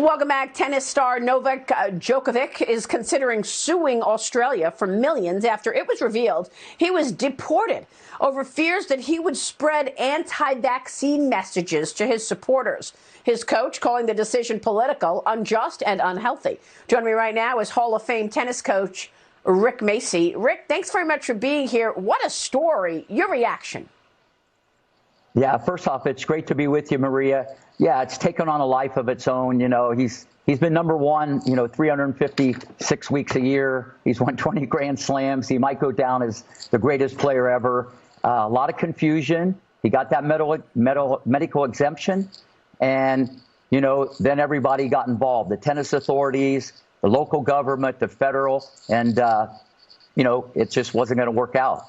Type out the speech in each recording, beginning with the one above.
Welcome back. Tennis star Novak Djokovic is considering suing Australia for millions after it was revealed he was deported over fears that he would spread anti-vaccine messages to his supporters. His coach calling the decision political, unjust, and unhealthy. Joining me right now is Hall of Fame tennis coach Rick Macci. Rick, thanks very much for being here. What a story. Your reaction? Yeah, first off, it's great to be with you, Maria. Yeah, it's taken on a life of its own. You know, he's been number one, 356 weeks a year. He's won 20 Grand Slams. He might go down as the greatest player ever. A lot of confusion. He got that medical exemption. And, then everybody got involved. The tennis authorities, the local government, the federal, and, it just wasn't going to work out.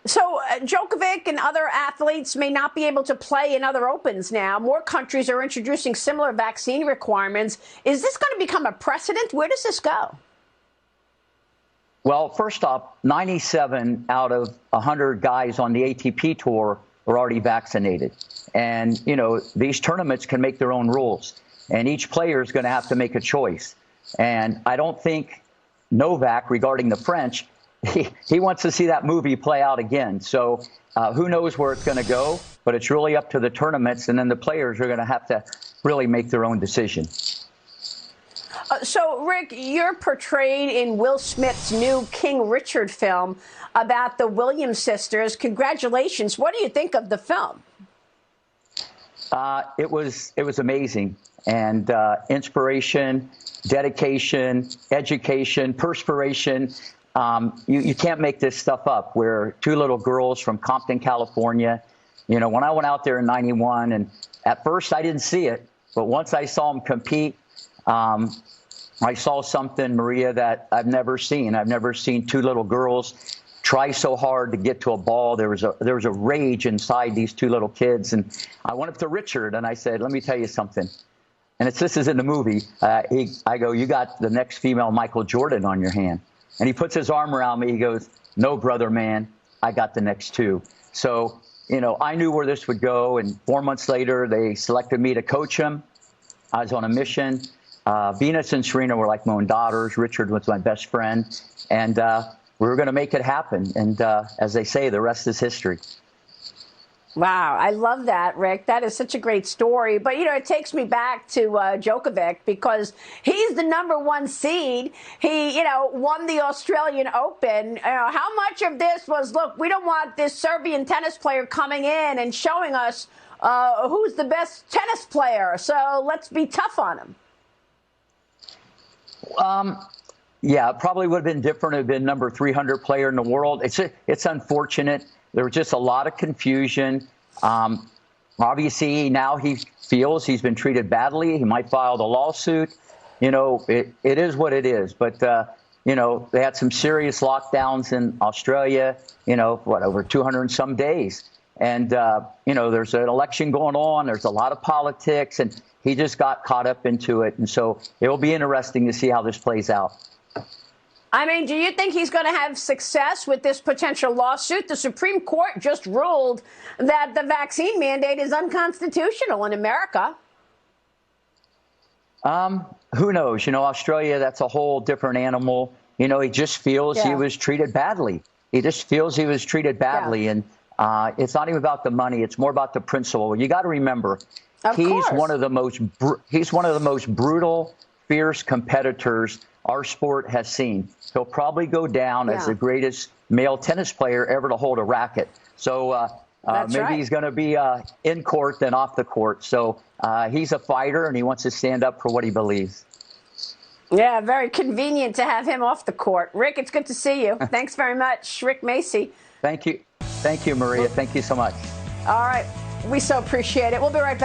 So Djokovic and other athletes may not be able to play in other Opens now. More countries are introducing similar vaccine requirements. Is this going to become a precedent? Where does this go? Well, first off, 97 out of 100 guys on the ATP tour are already vaccinated. And, these tournaments can make their own rules. And each player is going to have to make a choice. And I don't think Novak, regarding the French, he wants to see that movie play out again. So who knows where it's going to go, but it's really up to the tournaments, and then the players are going to have to really make their own decision. So, Rick, you're portrayed in Will Smith's new King Richard film about the Williams sisters. Congratulations. What do you think of the film? It was amazing, and inspiration, dedication, education, perspiration. You can't make this stuff up. We're two little girls from Compton, California. When I went out there in '91, and at first I didn't see it, but once I saw them compete, I saw something, Maria, that I've never seen. I've never seen two little girls try so hard to get to a ball. There was a rage inside these two little kids, and I went up to Richard and I said, "Let me tell you something." And this is in the movie. I go, "You got the next female Michael Jordan on your hand." And he puts his arm around me. He goes, "No, brother, man, I got the next two." So, I knew where this would go. And 4 months later, they selected me to coach him. I was on a mission. Venus and Serena were like my own daughters. Richard was my best friend. And we were going to make it happen. And as they say, the rest is history. Wow, I love that, Rick. That is such a great story. But, it takes me back to Djokovic because he's the #1 seed. He, won the Australian Open. How much of this was, look, we don't want this Serbian tennis player coming in and showing us who's the best tennis player, so let's be tough on him. Yeah, it probably would have been different. It would have been number 300 player in the world. It's unfortunate. There was just a lot of confusion. Obviously, now he feels he's been treated badly. He might file the lawsuit. It is what it is. But, they had some serious lockdowns in Australia, over 200 and some days. And, there's an election going on. There's a lot of politics. And he just got caught up into it. And so it will be interesting to see how this plays out. I mean, do you think he's going to have success with this potential lawsuit? The Supreme Court just ruled that the vaccine mandate is unconstitutional in America. Who knows? Australia, that's a whole different animal. He just feels he was treated badly. He just feels he was treated badly. Yeah. And it's not even about the money. It's more about the principle. You got to remember, he's one of the most brutal, fierce competitors our sport has seen. He'll probably go down as the greatest male tennis player ever to hold a racket. So maybe he's going to be in court than off the court. So he's a fighter, and he wants to stand up for what he believes. Yeah, very convenient to have him off the court. Rick, it's good to see you. Thanks very much. Rick Macci. Thank you. Thank you, Maria. Thank you so much. All right. We so appreciate it. We'll be right back.